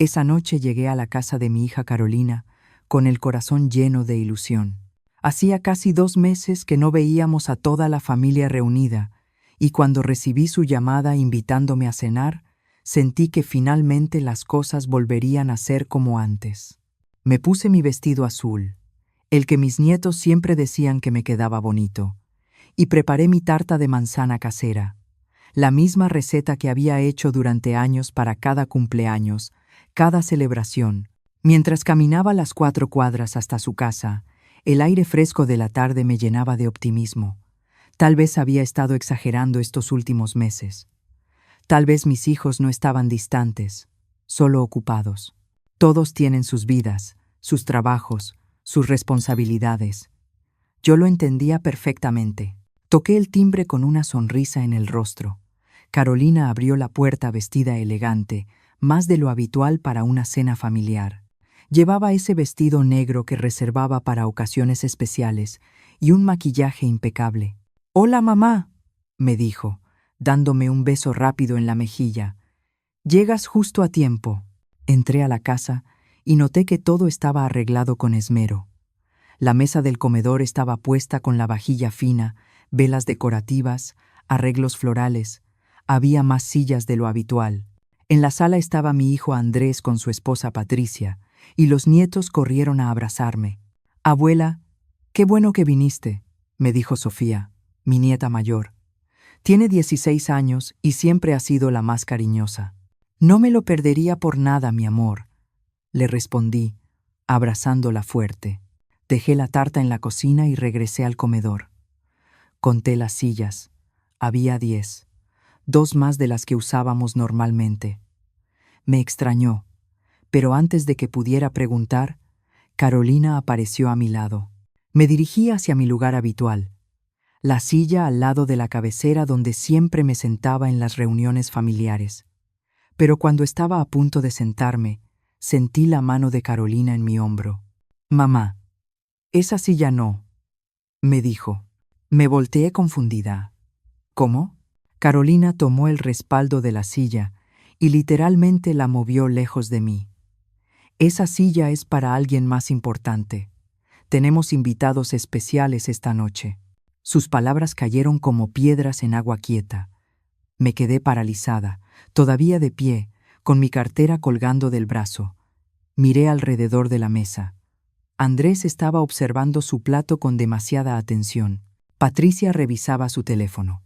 Esa noche llegué a la casa de mi hija Carolina con el corazón lleno de ilusión. Hacía casi 2 meses que no veíamos a toda la familia reunida, y cuando recibí su llamada invitándome a cenar, sentí que finalmente las cosas volverían a ser como antes. Me puse mi vestido azul, el que mis nietos siempre decían que me quedaba bonito, y preparé mi tarta de manzana casera, la misma receta que había hecho durante años para cada cumpleaños, cada celebración. Mientras caminaba las 4 cuadras hasta su casa, el aire fresco de la tarde me llenaba de optimismo. Tal vez había estado exagerando estos últimos meses. Tal vez mis hijos no estaban distantes, solo ocupados. Todos tienen sus vidas, sus trabajos, sus responsabilidades. Yo lo entendía perfectamente. Toqué el timbre con una sonrisa en el rostro. Carolina abrió la puerta vestida elegante, más de lo habitual para una cena familiar. Llevaba ese vestido negro que reservaba para ocasiones especiales y un maquillaje impecable. «Hola, mamá», me dijo, dándome un beso rápido en la mejilla. «Llegas justo a tiempo». Entré a la casa y noté que todo estaba arreglado con esmero. La mesa del comedor estaba puesta con la vajilla fina, velas decorativas, arreglos florales. Había más sillas de lo habitual. En la sala estaba mi hijo Andrés con su esposa Patricia, y los nietos corrieron a abrazarme. «Abuela, qué bueno que viniste», me dijo Sofía, mi nieta mayor. Tiene 16 años y siempre ha sido la más cariñosa. «No me lo perdería por nada, mi amor», le respondí, abrazándola fuerte. Dejé la tarta en la cocina y regresé al comedor. Conté las sillas. Había 10, 2 más de las que usábamos normalmente. Me extrañó, pero antes de que pudiera preguntar, Carolina apareció a mi lado. Me dirigí hacia mi lugar habitual, la silla al lado de la cabecera donde siempre me sentaba en las reuniones familiares. Pero cuando estaba a punto de sentarme, sentí la mano de Carolina en mi hombro. «Mamá, esa silla no», me dijo. Me volteé confundida. «¿Cómo?». Carolina tomó el respaldo de la silla y literalmente la movió lejos de mí. «Esa silla es para alguien más importante. Tenemos invitados especiales esta noche». Sus palabras cayeron como piedras en agua quieta. Me quedé paralizada, todavía de pie, con mi cartera colgando del brazo. Miré alrededor de la mesa. Andrés estaba observando su plato con demasiada atención. Patricia revisaba su teléfono.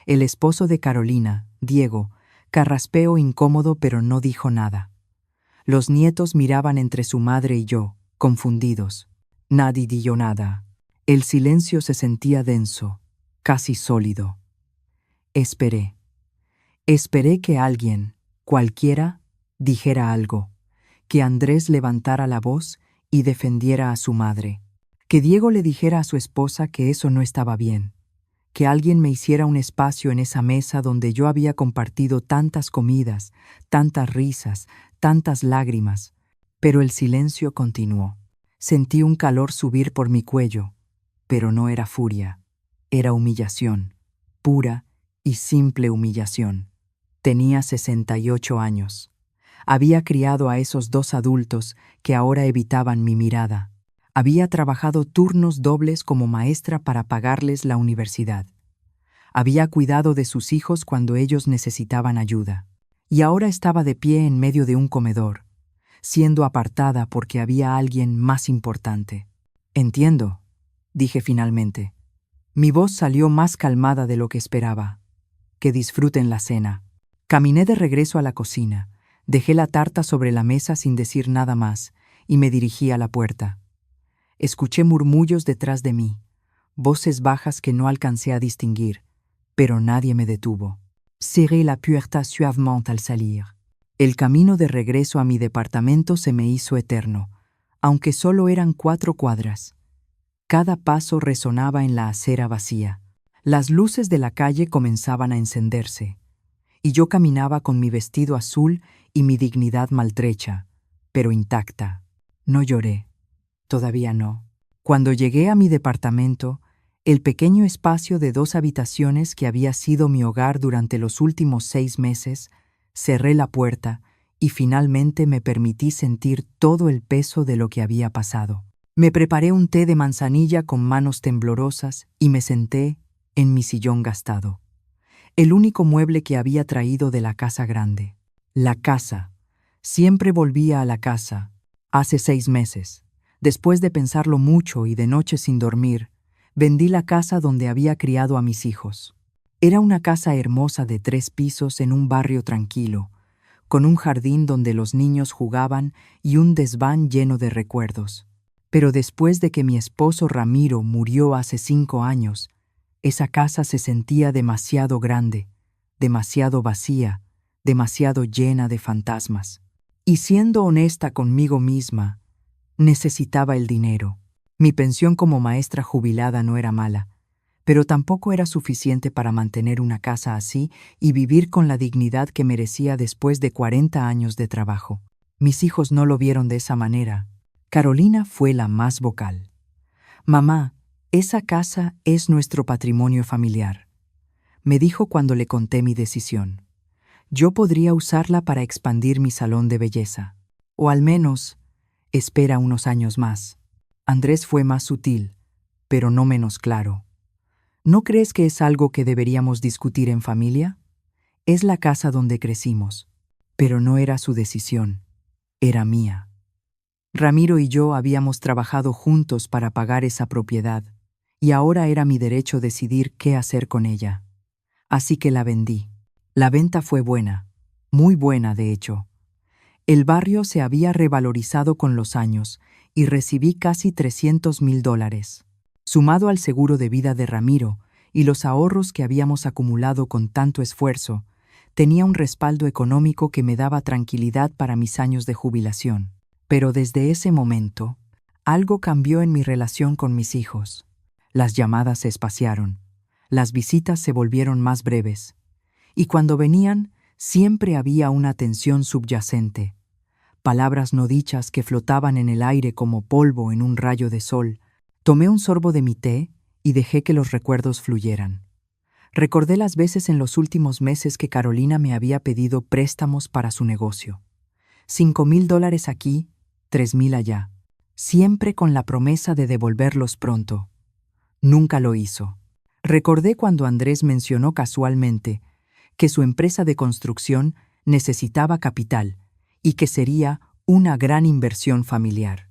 El esposo de Carolina, Diego, carraspeó incómodo pero no dijo nada. Los nietos miraban entre su madre y yo, confundidos. Nadie dijo nada. El silencio se sentía denso, casi sólido. Esperé. Esperé que alguien, cualquiera, dijera algo, que Andrés levantara la voz y defendiera a su madre, que Diego le dijera a su esposa que eso no estaba bien, que alguien me hiciera un espacio en esa mesa donde yo había compartido tantas comidas, tantas risas, tantas lágrimas. Pero el silencio continuó. Sentí un calor subir por mi cuello, pero no era furia, era humillación, pura y simple humillación. Tenía 68 años. Había criado a esos 2 adultos que ahora evitaban mi mirada. Había trabajado turnos dobles como maestra para pagarles la universidad. Había cuidado de sus hijos cuando ellos necesitaban ayuda. Y ahora estaba de pie en medio de un comedor, siendo apartada porque había alguien más importante. «Entiendo», dije finalmente. Mi voz salió más calmada de lo que esperaba. «Que disfruten la cena». Caminé de regreso a la cocina. Dejé la tarta sobre la mesa sin decir nada más y me dirigí a la puerta. Escuché murmullos detrás de mí, voces bajas que no alcancé a distinguir, pero nadie me detuvo. Cerré la puerta suavemente al salir. El camino de regreso a mi departamento se me hizo eterno, aunque solo eran 4 cuadras. Cada paso resonaba en la acera vacía. Las luces de la calle comenzaban a encenderse, y yo caminaba con mi vestido azul y mi dignidad maltrecha, pero intacta. No lloré. Todavía no. Cuando llegué a mi departamento, el pequeño espacio de 2 habitaciones que había sido mi hogar durante los últimos 6 meses, cerré la puerta y finalmente me permití sentir todo el peso de lo que había pasado. Me preparé un té de manzanilla con manos temblorosas y me senté en mi sillón gastado, el único mueble que había traído de la casa grande. La casa. Siempre volvía a la casa. Hace 6 meses, después de pensarlo mucho y de noches sin dormir, vendí la casa donde había criado a mis hijos. Era una casa hermosa de 3 pisos en un barrio tranquilo, con un jardín donde los niños jugaban y un desván lleno de recuerdos. Pero después de que mi esposo Ramiro murió hace 5 años, esa casa se sentía demasiado grande, demasiado vacía, demasiado llena de fantasmas. Y siendo honesta conmigo misma, necesitaba el dinero. Mi pensión como maestra jubilada no era mala, pero tampoco era suficiente para mantener una casa así y vivir con la dignidad que merecía después de 40 años de trabajo. Mis hijos no lo vieron de esa manera. Carolina fue la más vocal. «Mamá, esa casa es nuestro patrimonio familiar», me dijo cuando le conté mi decisión. Yo podría usarla para expandir mi salón de belleza. O al menos, espera unos años más. Andrés fue más sutil, pero no menos claro. ¿No crees que es algo que deberíamos discutir en familia? Es la casa donde crecimos, pero no era su decisión, era mía. Ramiro y yo habíamos trabajado juntos para pagar esa propiedad, y ahora era mi derecho decidir qué hacer con ella. Así que la vendí. La venta fue buena, muy buena de hecho. El barrio se había revalorizado con los años y recibí casi $300,000. Sumado al seguro de vida de Ramiro y los ahorros que habíamos acumulado con tanto esfuerzo, tenía un respaldo económico que me daba tranquilidad para mis años de jubilación. Pero desde ese momento, algo cambió en mi relación con mis hijos. Las llamadas se espaciaron, las visitas se volvieron más breves, y cuando venían, siempre había una tensión subyacente, palabras no dichas que flotaban en el aire como polvo en un rayo de sol. Tomé un sorbo de mi té y dejé que los recuerdos fluyeran. Recordé las veces en los últimos meses que Carolina me había pedido préstamos para su negocio. $5,000 aquí, 3,000 allá, siempre con la promesa de devolverlos pronto. Nunca lo hizo. Recordé cuando Andrés mencionó casualmente que su empresa de construcción necesitaba capital y que sería una gran inversión familiar.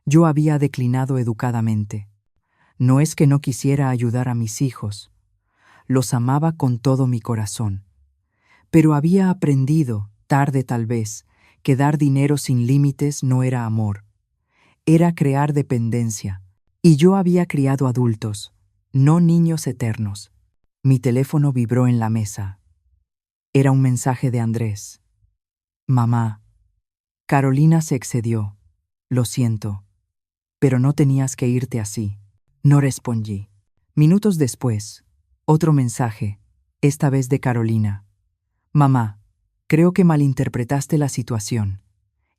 Yo había declinado educadamente. No es que no quisiera ayudar a mis hijos. Los amaba con todo mi corazón. Pero había aprendido, tarde tal vez, que dar dinero sin límites no era amor. Era crear dependencia. Y yo había criado adultos, no niños eternos. Mi teléfono vibró en la mesa. Era un mensaje de Andrés. «Mamá, Carolina se excedió. Lo siento. Pero no tenías que irte así». No respondí. Minutos después, otro mensaje, esta vez de Carolina. «Mamá, creo que malinterpretaste la situación.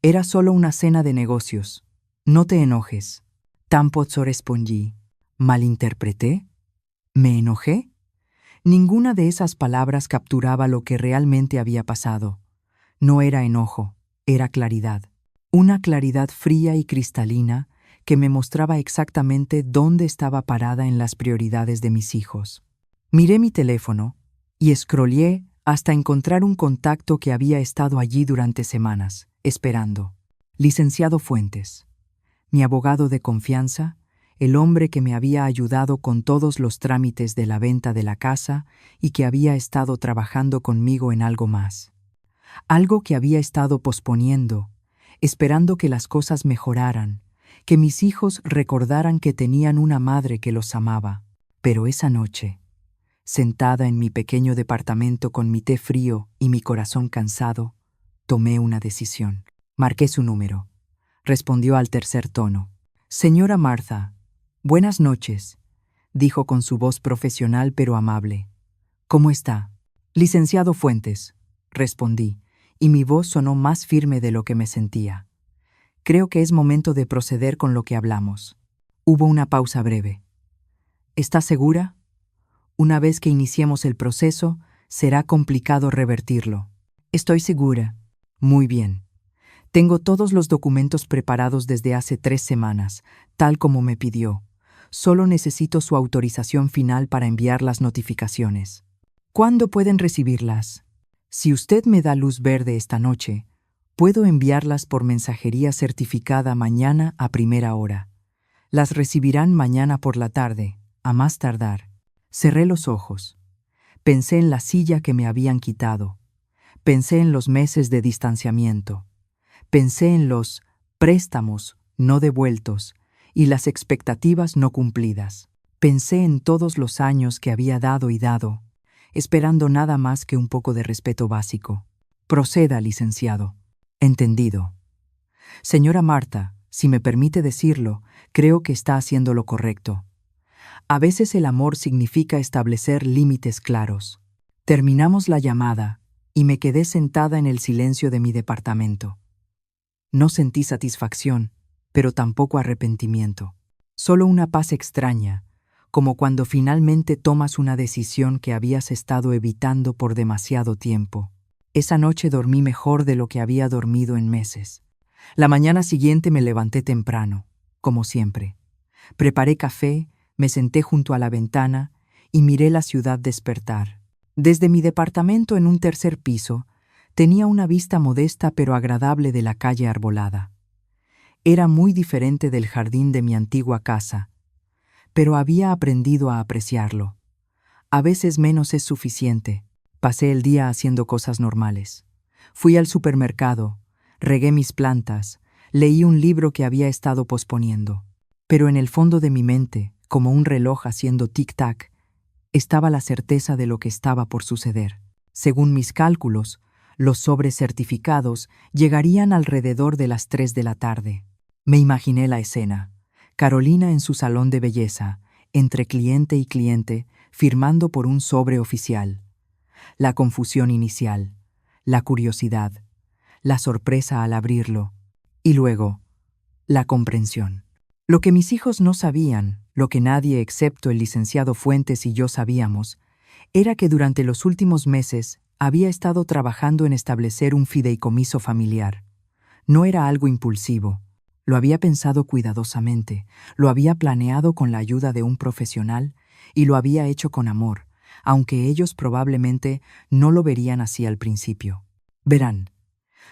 Era solo una cena de negocios. No te enojes». Tampoco respondí. ¿Malinterpreté? ¿Me enojé? Ninguna de esas palabras capturaba lo que realmente había pasado. No era enojo, era claridad. Una claridad fría y cristalina que me mostraba exactamente dónde estaba parada en las prioridades de mis hijos. Miré mi teléfono y escroleé hasta encontrar un contacto que había estado allí durante semanas, esperando. Licenciado Fuentes. Mi abogado de confianza, el hombre que me había ayudado con todos los trámites de la venta de la casa y que había estado trabajando conmigo en algo más. Algo que había estado posponiendo, esperando que las cosas mejoraran, que mis hijos recordaran que tenían una madre que los amaba. Pero esa noche, sentada en mi pequeño departamento con mi té frío y mi corazón cansado, tomé una decisión. Marqué su número. Respondió al tercer tono. «Señora Martha, buenas noches», dijo con su voz profesional pero amable. «¿Cómo está?» «Licenciado Fuentes», respondí, y mi voz sonó más firme de lo que me sentía. «Creo que es momento de proceder con lo que hablamos». Hubo una pausa breve. «¿Está segura? Una vez que iniciemos el proceso, será complicado revertirlo». «Estoy segura», Muy bien. Tengo todos los documentos preparados desde hace 3 semanas, tal como me pidió. Solo necesito su autorización final para enviar las notificaciones. ¿Cuándo pueden recibirlas? Si usted me da luz verde esta noche, puedo enviarlas por mensajería certificada mañana a primera hora. Las recibirán mañana por la tarde, a más tardar. Cerré los ojos. Pensé en la silla que me habían quitado. Pensé en los meses de distanciamiento. Pensé en los préstamos no devueltos y las expectativas no cumplidas. Pensé en todos los años que había dado y dado, esperando nada más que un poco de respeto básico. Proceda, licenciado. Entendido. Señora Marta, si me permite decirlo, creo que está haciendo lo correcto. A veces el amor significa establecer límites claros. Terminamos la llamada y me quedé sentada en el silencio de mi departamento. No sentí satisfacción, pero tampoco arrepentimiento. Solo una paz extraña, como cuando finalmente tomas una decisión que habías estado evitando por demasiado tiempo. Esa noche dormí mejor de lo que había dormido en meses. La mañana siguiente me levanté temprano, como siempre. Preparé café, me senté junto a la ventana y miré la ciudad despertar. Desde mi departamento en un tercer piso, tenía una vista modesta pero agradable de la calle arbolada. Era muy diferente del jardín de mi antigua casa, pero había aprendido a apreciarlo. A veces menos es suficiente. Pasé el día haciendo cosas normales. Fui al supermercado, regué mis plantas, leí un libro que había estado posponiendo. Pero en el fondo de mi mente, como un reloj haciendo tic-tac, estaba la certeza de lo que estaba por suceder. Según mis cálculos, los sobres certificados llegarían alrededor de las 3 de la tarde. Me imaginé la escena. Carolina en su salón de belleza, entre cliente y cliente, firmando por un sobre oficial. La confusión inicial, la curiosidad, la sorpresa al abrirlo, y luego, la comprensión. Lo que mis hijos no sabían, lo que nadie excepto el licenciado Fuentes y yo sabíamos, era que durante los últimos meses había estado trabajando en establecer un fideicomiso familiar. No era algo impulsivo. Lo había pensado cuidadosamente, lo había planeado con la ayuda de un profesional y lo había hecho con amor, aunque ellos probablemente no lo verían así al principio. Verán,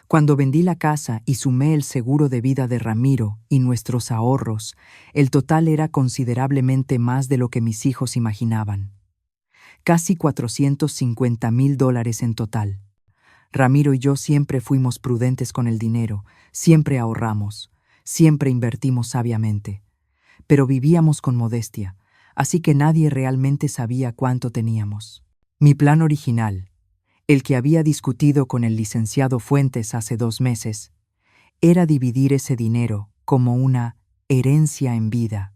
cuando vendí la casa y sumé el seguro de vida de Ramiro y nuestros ahorros, el total era considerablemente más de lo que mis hijos imaginaban. Casi $450,000 en total. Ramiro y yo siempre fuimos prudentes con el dinero, siempre ahorramos, siempre invertimos sabiamente. Pero vivíamos con modestia, así que nadie realmente sabía cuánto teníamos. Mi plan original, el que había discutido con el licenciado Fuentes hace 2 meses, era dividir ese dinero como una herencia en vida.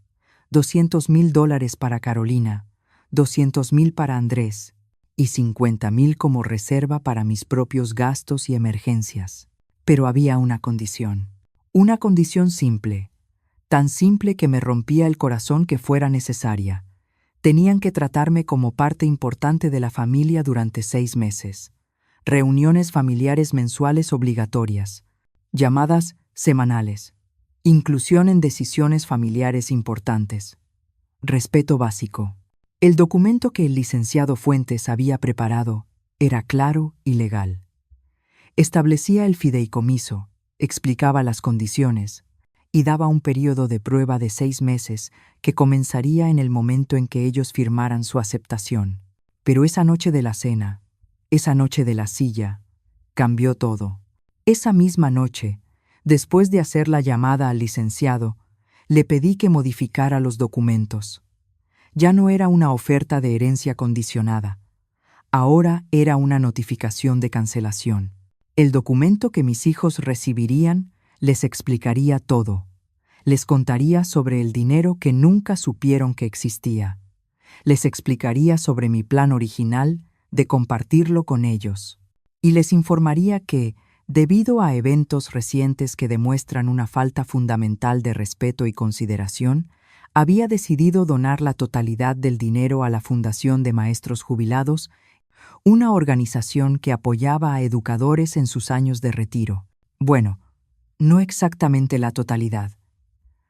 $200,000 para Carolina, 200,000 para Andrés y 50,000 como reserva para mis propios gastos y emergencias. Pero había una condición simple, tan simple que me rompía el corazón que fuera necesaria. Tenían que tratarme como parte importante de la familia durante 6 meses. Reuniones familiares mensuales obligatorias, llamadas semanales, inclusión en decisiones familiares importantes. Respeto básico. El documento que el licenciado Fuentes había preparado era claro y legal. Establecía el fideicomiso, explicaba las condiciones y daba un periodo de prueba de 6 meses que comenzaría en el momento en que ellos firmaran su aceptación. Pero esa noche de la cena, esa noche de la silla, cambió todo. Esa misma noche, después de hacer la llamada al licenciado, le pedí que modificara los documentos. Ya no era una oferta de herencia condicionada. Ahora era una notificación de cancelación. El documento que mis hijos recibirían les explicaría todo. Les contaría sobre el dinero que nunca supieron que existía. Les explicaría sobre mi plan original de compartirlo con ellos. Y les informaría que, debido a eventos recientes que demuestran una falta fundamental de respeto y consideración, había decidido donar la totalidad del dinero a la Fundación de Maestros Jubilados una organización que apoyaba a educadores en sus años de retiro. Bueno, no exactamente la totalidad.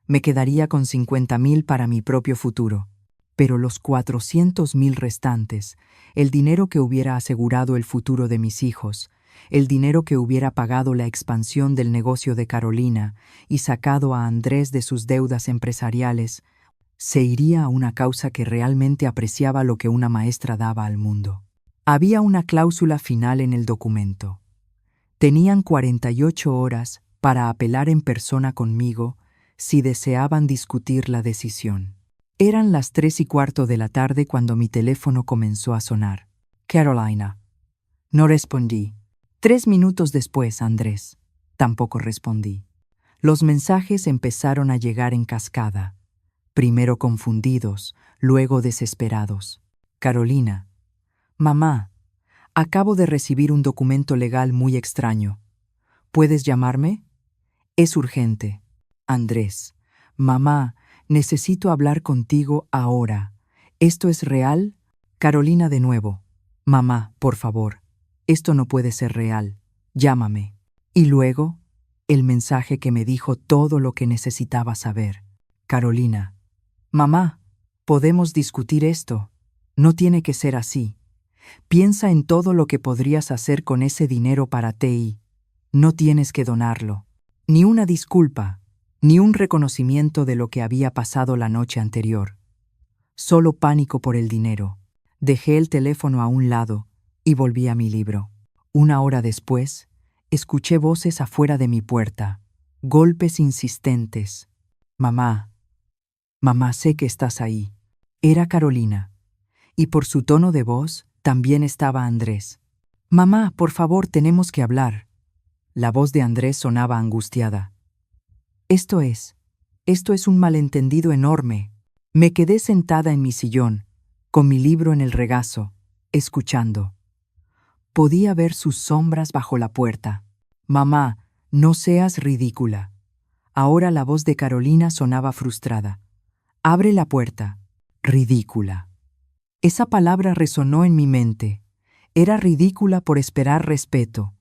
Me quedaría con 50,000 para mi propio futuro, pero los 400,000 restantes, el dinero que hubiera asegurado el futuro de mis hijos, el dinero que hubiera pagado la expansión del negocio de Carolina y sacado a Andrés de sus deudas empresariales, se iría a una causa que realmente apreciaba lo que una maestra daba al mundo. Había una cláusula final en el documento. Tenían 48 horas para apelar en persona conmigo si deseaban discutir la decisión. Eran las 3:15 de la tarde cuando mi teléfono comenzó a sonar. Carolina. No respondí. 3 minutos después, Andrés. Tampoco respondí. Los mensajes empezaron a llegar en cascada. Primero confundidos, luego desesperados. Carolina. Mamá, acabo de recibir un documento legal muy extraño. ¿Puedes llamarme? Es urgente. Andrés. Mamá, necesito hablar contigo ahora. ¿Esto es real? Carolina de nuevo. Mamá, por favor. Esto no puede ser real. Llámame. Y luego, el mensaje que me dijo todo lo que necesitaba saber. Carolina. Mamá, podemos discutir esto. No tiene que ser así. Piensa en todo lo que podrías hacer con ese dinero para TI. No tienes que donarlo. Ni una disculpa, ni un reconocimiento de lo que había pasado la noche anterior. Solo pánico por el dinero. Dejé el teléfono a un lado y volví a mi libro. 1 hora después, escuché voces afuera de mi puerta, golpes insistentes. Mamá, mamá, sé que estás ahí. Era Carolina. Y por su tono de voz, también estaba Andrés. Mamá, por favor, tenemos que hablar. La voz de Andrés sonaba angustiada. Esto es un malentendido enorme. Me quedé sentada en mi sillón, con mi libro en el regazo, escuchando. Podía ver sus sombras bajo la puerta. Mamá, no seas ridícula. Ahora la voz de Carolina sonaba frustrada. Abre la puerta. Ridícula. Esa palabra resonó en mi mente. Era ridícula por esperar respeto.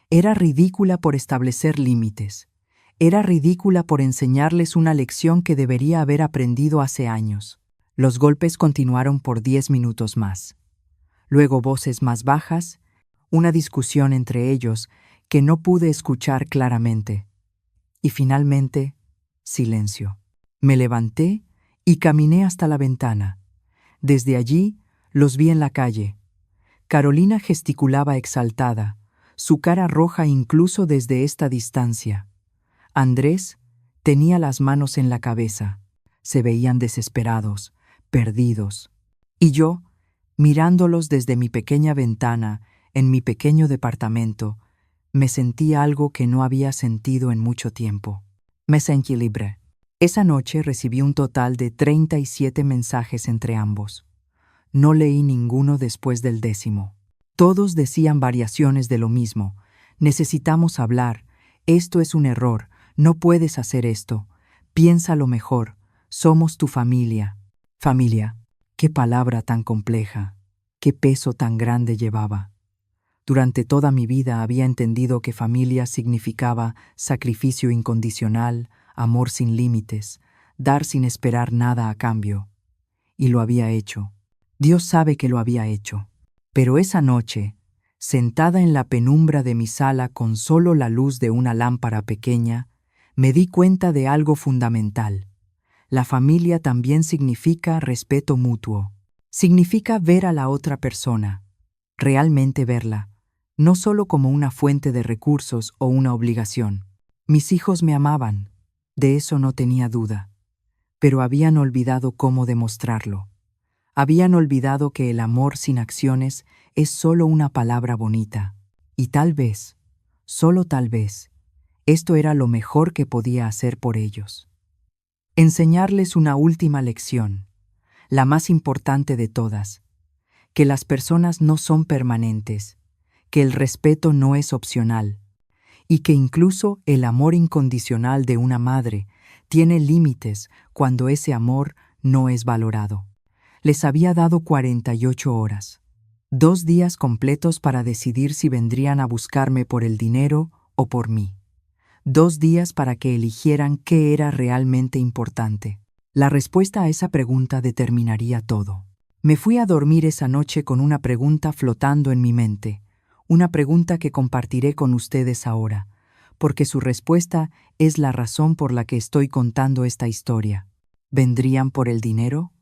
Era ridícula por establecer límites. Era ridícula por enseñarles una lección que debería haber aprendido hace años. Los golpes continuaron por 10 minutos más. Luego voces más bajas, una discusión entre ellos que no pude escuchar claramente. Y finalmente, silencio. Me levanté y caminé hasta la ventana. Desde allí, los vi en la calle. Carolina gesticulaba exaltada, su cara roja incluso desde esta distancia. Andrés tenía las manos en la cabeza. Se veían desesperados, perdidos. Y yo, mirándolos desde mi pequeña ventana, en mi pequeño departamento, me sentí algo que no había sentido en mucho tiempo. Me sentí libre. Esa noche recibí un total de 37 mensajes entre ambos. No leí ninguno después del 10º. Todos decían variaciones de lo mismo. Necesitamos hablar. Esto es un error. No puedes hacer esto. Piénsalo mejor. Somos tu familia. Familia. Qué palabra tan compleja. Qué peso tan grande llevaba. Durante toda mi vida había entendido que familia significaba sacrificio incondicional, amor sin límites, dar sin esperar nada a cambio. Y lo había hecho. Dios sabe que lo había hecho. Pero esa noche, sentada en la penumbra de mi sala con solo la luz de una lámpara pequeña, me di cuenta de algo fundamental. La familia también significa respeto mutuo. Significa ver a la otra persona, realmente verla, no solo como una fuente de recursos o una obligación. Mis hijos me amaban, de eso no tenía duda, pero habían olvidado cómo demostrarlo. Habían olvidado que el amor sin acciones es solo una palabra bonita. Y tal vez, solo tal vez, esto era lo mejor que podía hacer por ellos. Enseñarles una última lección, la más importante de todas, que las personas no son permanentes, que el respeto no es opcional, y que incluso el amor incondicional de una madre tiene límites cuando ese amor no es valorado. Les había dado 48 horas. 2 días completos para decidir si vendrían a buscarme por el dinero o por mí. 2 días para que eligieran qué era realmente importante. La respuesta a esa pregunta determinaría todo. Me fui a dormir esa noche con una pregunta flotando en mi mente, una pregunta que compartiré con ustedes ahora, porque su respuesta es la razón por la que estoy contando esta historia. ¿Vendrían por el dinero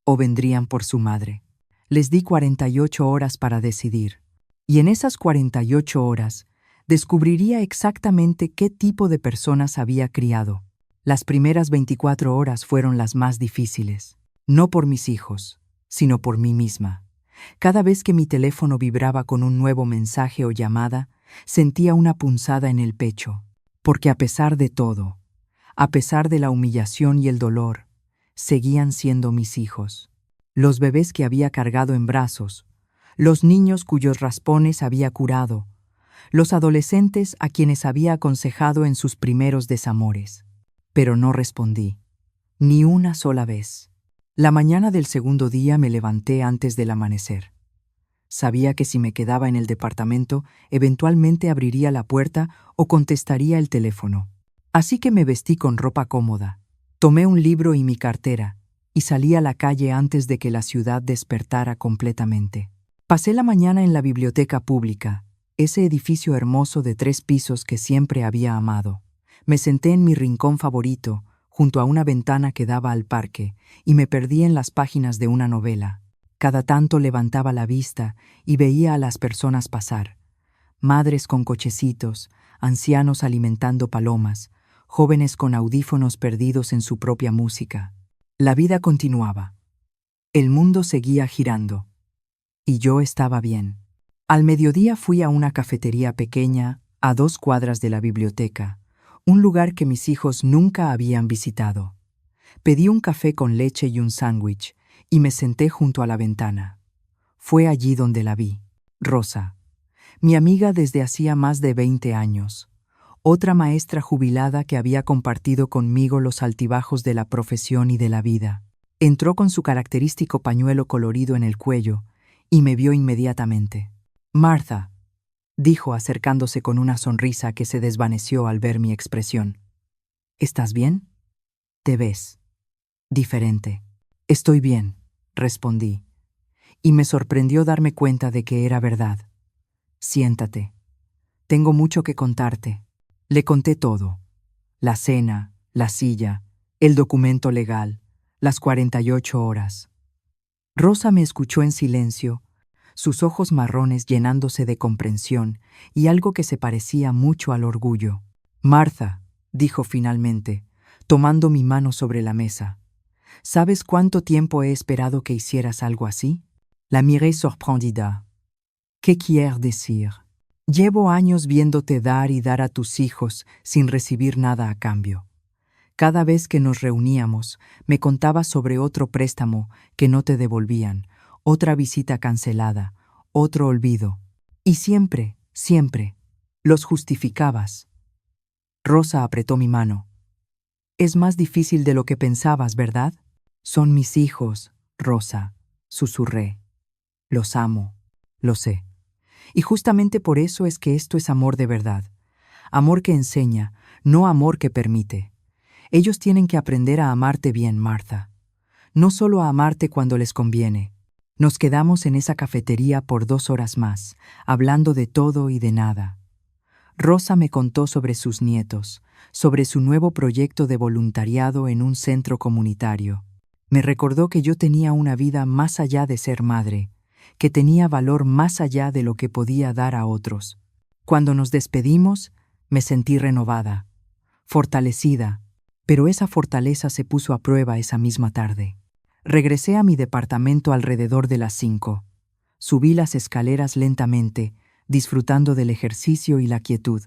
o vendrían por su madre? Les di 48 horas para decidir, y en esas 48 horas descubriría exactamente qué tipo de personas había criado. Las primeras 24 horas fueron las más difíciles, no por mis hijos, sino por mí misma. Cada vez que mi teléfono vibraba con un nuevo mensaje o llamada, sentía una punzada en el pecho, porque a pesar de todo, a pesar de la humillación y el dolor, seguían siendo mis hijos. Los bebés que había cargado en brazos, los niños cuyos raspones había curado, los adolescentes a quienes había aconsejado en sus primeros desamores. Pero no respondí, ni una sola vez. La mañana del segundo día me levanté antes del amanecer. Sabía que si me quedaba en el departamento, eventualmente abriría la puerta o contestaría el teléfono. Así que me vestí con ropa cómoda, tomé un libro y mi cartera, y salí a la calle antes de que la ciudad despertara completamente. Pasé la mañana en la biblioteca pública, ese edificio hermoso de 3 pisos que siempre había amado. Me senté en mi rincón favorito, junto a una ventana que daba al parque, y me perdí en las páginas de una novela. Cada tanto levantaba la vista y veía a las personas pasar. Madres con cochecitos, ancianos alimentando palomas, jóvenes con audífonos perdidos en su propia música. La vida continuaba. El mundo seguía girando. Y yo estaba bien. Al mediodía fui a una cafetería pequeña, a 2 cuadras de la biblioteca, un lugar que mis hijos nunca habían visitado. Pedí un café con leche y un sándwich, y me senté junto a la ventana. Fue allí donde la vi, Rosa, mi amiga desde hacía más de 20 años, otra maestra jubilada que había compartido conmigo los altibajos de la profesión y de la vida. Entró con su característico pañuelo colorido en el cuello, y me vio inmediatamente. «Martha», dijo acercándose con una sonrisa que se desvaneció al ver mi expresión. «¿Estás bien? Te ves diferente». «Estoy bien», respondí, y me sorprendió darme cuenta de que era verdad. «Siéntate. Tengo mucho que contarte». Le conté todo. La cena, la silla, el documento legal, las 48 horas. Rosa me escuchó en silencio, sus ojos marrones llenándose de comprensión y algo que se parecía mucho al orgullo. «Martha», dijo finalmente, tomando mi mano sobre la mesa, «¿sabes cuánto tiempo he esperado que hicieras algo así?» La miré sorprendida. «¿Qué quieres decir?» «Llevo años viéndote dar y dar a tus hijos sin recibir nada a cambio. Cada vez que nos reuníamos, me contabas sobre otro préstamo que no te devolvían, otra visita cancelada, otro olvido. Y siempre, los justificabas». Rosa apretó mi mano. «Es más difícil de lo que pensabas, ¿verdad?» «Son mis hijos, Rosa», susurré. «Los amo, lo sé. Y justamente por eso es que esto es amor de verdad. Amor que enseña, no amor que permite. Ellos tienen que aprender a amarte bien, Martha. No solo a amarte cuando les conviene». Nos quedamos en esa cafetería por 2 horas más, hablando de todo y de nada. Rosa me contó sobre sus nietos, sobre su nuevo proyecto de voluntariado en un centro comunitario. Me recordó que yo tenía una vida más allá de ser madre, que tenía valor más allá de lo que podía dar a otros. Cuando nos despedimos, me sentí renovada, fortalecida, pero esa fortaleza se puso a prueba esa misma tarde. Regresé a mi departamento alrededor de las 5. Subí las escaleras lentamente, disfrutando del ejercicio y la quietud.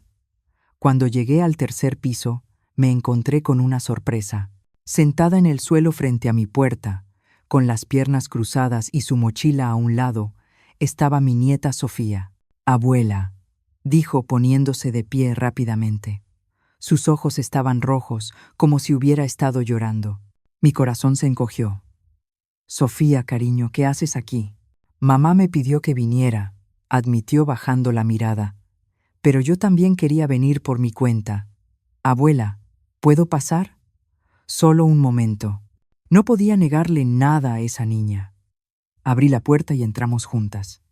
Cuando llegué al 3er piso, me encontré con una sorpresa. Sentada en el suelo frente a mi puerta, con las piernas cruzadas y su mochila a un lado, estaba mi nieta Sofía. «Abuela», dijo poniéndose de pie rápidamente. Sus ojos estaban rojos, como si hubiera estado llorando. Mi corazón se encogió. «Sofía, cariño, ¿qué haces aquí?» Mamá me pidió que viniera, admitió bajando la mirada. Pero yo también quería venir por mi cuenta. Abuela, ¿puedo pasar? Solo un momento. No podía negarle nada a esa niña. Abrí la puerta y entramos juntas.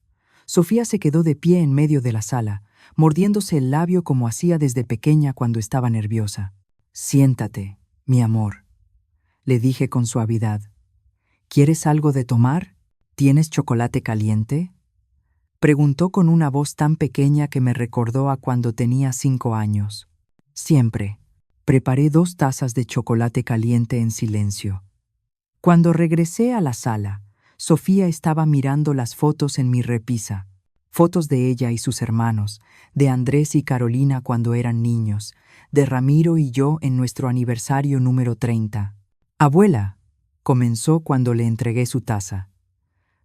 Sofía se quedó de pie en medio de la sala, mordiéndose el labio como hacía desde pequeña cuando estaba nerviosa. Siéntate, mi amor, le dije con suavidad. ¿Quieres algo de tomar? ¿Tienes chocolate caliente? Preguntó con una voz tan pequeña que me recordó a cuando tenía 5 años. Siempre. Preparé 2 tazas de chocolate caliente en silencio. Cuando regresé a la sala, Sofía estaba mirando las fotos en mi repisa. Fotos de ella y sus hermanos, de Andrés y Carolina cuando eran niños, de Ramiro y yo en nuestro aniversario número 30. Abuela, comenzó cuando le entregué su taza.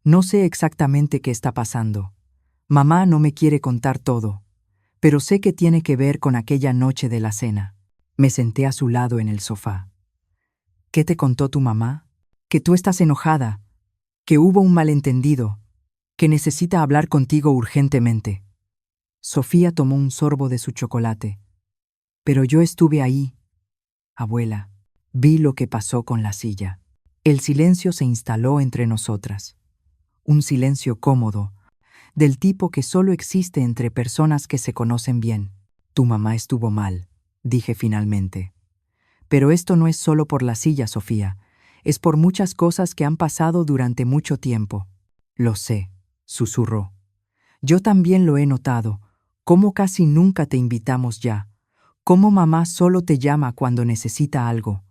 No sé exactamente qué está pasando. Mamá no me quiere contar todo, pero sé que tiene que ver con aquella noche de la cena. Me senté a su lado en el sofá. ¿Qué te contó tu mamá? Que tú estás enojada, que hubo un malentendido, que necesita hablar contigo urgentemente. Sofía tomó un sorbo de su chocolate. Pero yo estuve ahí, abuela. Vi lo que pasó con la silla. El silencio se instaló entre nosotras. Un silencio cómodo, del tipo que solo existe entre personas que se conocen bien. Tu mamá estuvo mal, dije finalmente. Pero esto no es solo por la silla, Sofía. Es por muchas cosas que han pasado durante mucho tiempo. Lo sé, susurró. Yo también lo he notado. Cómo casi nunca te invitamos ya. Cómo mamá solo te llama cuando necesita algo.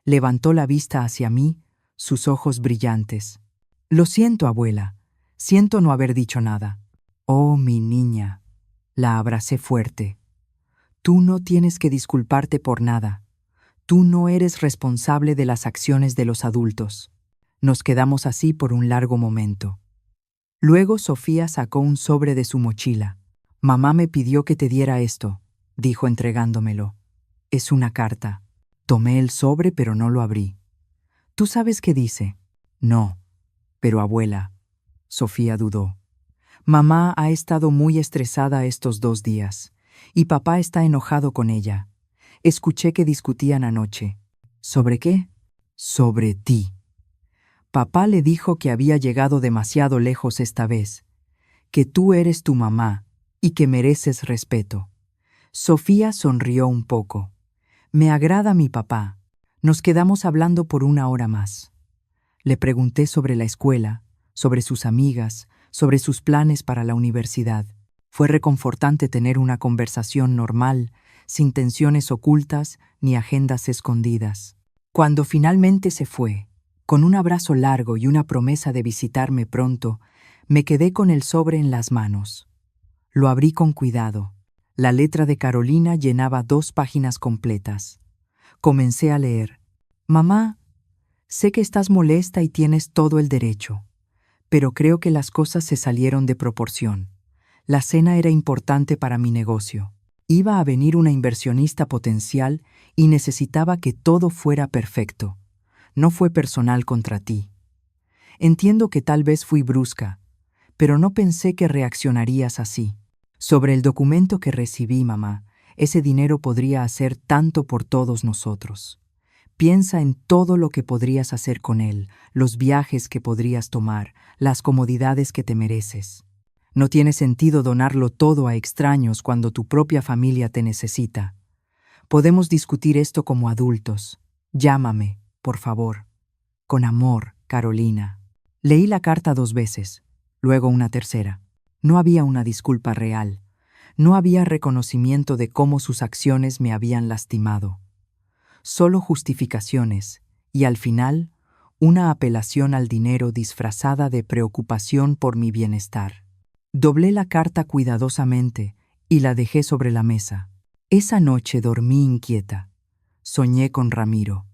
Levantó la vista hacia mí, sus ojos brillantes. Lo siento, abuela. Siento no haber dicho nada. Oh, mi niña. La abracé fuerte. Tú no tienes que disculparte por nada. Tú no eres responsable de las acciones de los adultos. Nos quedamos así por un largo momento. Luego Sofía sacó un sobre de su mochila. Mamá me pidió que te diera esto, dijo entregándomelo. Es una carta. Tomé el sobre pero no lo abrí. ¿Tú sabes qué dice? No. Pero abuela. Sofía dudó. Mamá ha estado muy estresada estos 2 días, y papá está enojado con ella. Escuché que discutían anoche. ¿Sobre qué? Sobre ti. Papá le dijo que había llegado demasiado lejos esta vez, que tú eres tu mamá y que mereces respeto. Sofía sonrió un poco. Me agrada mi papá. Nos quedamos hablando por 1 hora más. Le pregunté sobre la escuela, sobre sus amigas, sobre sus planes para la universidad. Fue reconfortante tener una conversación normal, sin tensiones ocultas ni agendas escondidas. Cuando finalmente se fue, con un abrazo largo y una promesa de visitarme pronto, me quedé con el sobre en las manos. Lo abrí con cuidado. La letra de Carolina llenaba 2 páginas completas. Comencé a leer. Mamá, sé que estás molesta y tienes todo el derecho, pero creo que las cosas se salieron de proporción. La cena era importante para mi negocio. Iba a venir una inversionista potencial y necesitaba que todo fuera perfecto. No fue personal contra ti. Entiendo que tal vez fui brusca, pero no pensé que reaccionarías así. Sobre el documento que recibí, mamá, ese dinero podría hacer tanto por todos nosotros. Piensa en todo lo que podrías hacer con él, los viajes que podrías tomar, las comodidades que te mereces. No tiene sentido donarlo todo a extraños cuando tu propia familia te necesita. Podemos discutir esto como adultos. Llámame, por favor. Con amor, Carolina. Leí la carta 2 veces, luego una tercera. No había una disculpa real. No había reconocimiento de cómo sus acciones me habían lastimado. Solo justificaciones, y al final, una apelación al dinero disfrazada de preocupación por mi bienestar. Doblé la carta cuidadosamente y la dejé sobre la mesa. Esa noche dormí inquieta. Soñé con Ramiro.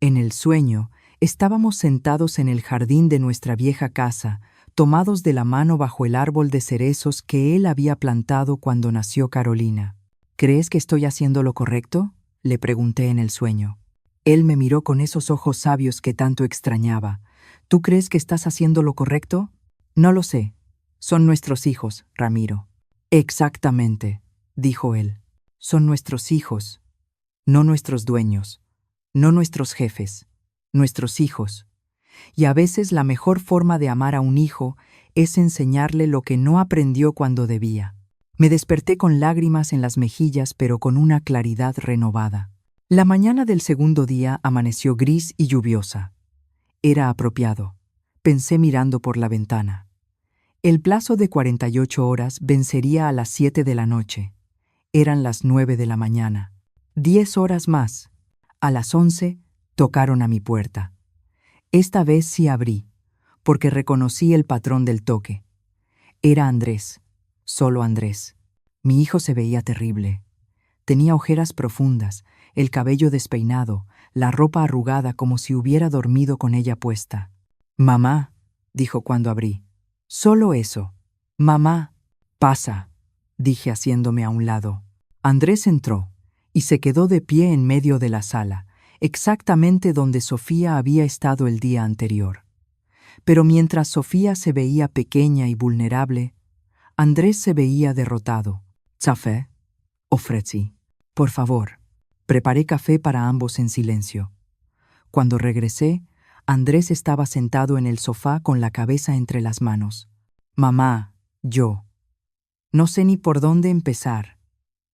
En el sueño, estábamos sentados en el jardín de nuestra vieja casa, tomados de la mano bajo el árbol de cerezos que él había plantado cuando nació Carolina. ¿Crees que estoy haciendo lo correcto?, le pregunté en el sueño. Él me miró con esos ojos sabios que tanto extrañaba. ¿Tú crees que estás haciendo lo correcto? No lo sé. Son nuestros hijos, Ramiro. Exactamente, dijo él. Son nuestros hijos, no nuestros dueños, no nuestros jefes, nuestros hijos. Y a veces la mejor forma de amar a un hijo es enseñarle lo que no aprendió cuando debía. Me desperté con lágrimas en las mejillas, pero con una claridad renovada. La mañana del segundo día amaneció gris y lluviosa. Era apropiado, pensé mirando por la ventana. El plazo de 48 horas vencería a las 7 de la noche. Eran las 9 de la mañana. 10 horas más. A las 11 tocaron a mi puerta. Esta vez sí abrí, porque reconocí el patrón del toque. Era Andrés, solo Andrés. Mi hijo se veía terrible. Tenía ojeras profundas, el cabello despeinado, la ropa arrugada como si hubiera dormido con ella puesta. «Mamá», dijo cuando abrí. «Solo eso. Mamá». «Pasa», dije haciéndome a un lado. Andrés entró y se quedó de pie en medio de la sala, exactamente donde Sofía había estado el día anterior. Pero mientras Sofía se veía pequeña y vulnerable, Andrés se veía derrotado. «Café», ofrecí. «Por favor». Preparé café para ambos en silencio. Cuando regresé, Andrés estaba sentado en el sofá con la cabeza entre las manos. «Mamá, yo. No sé ni por dónde empezar»,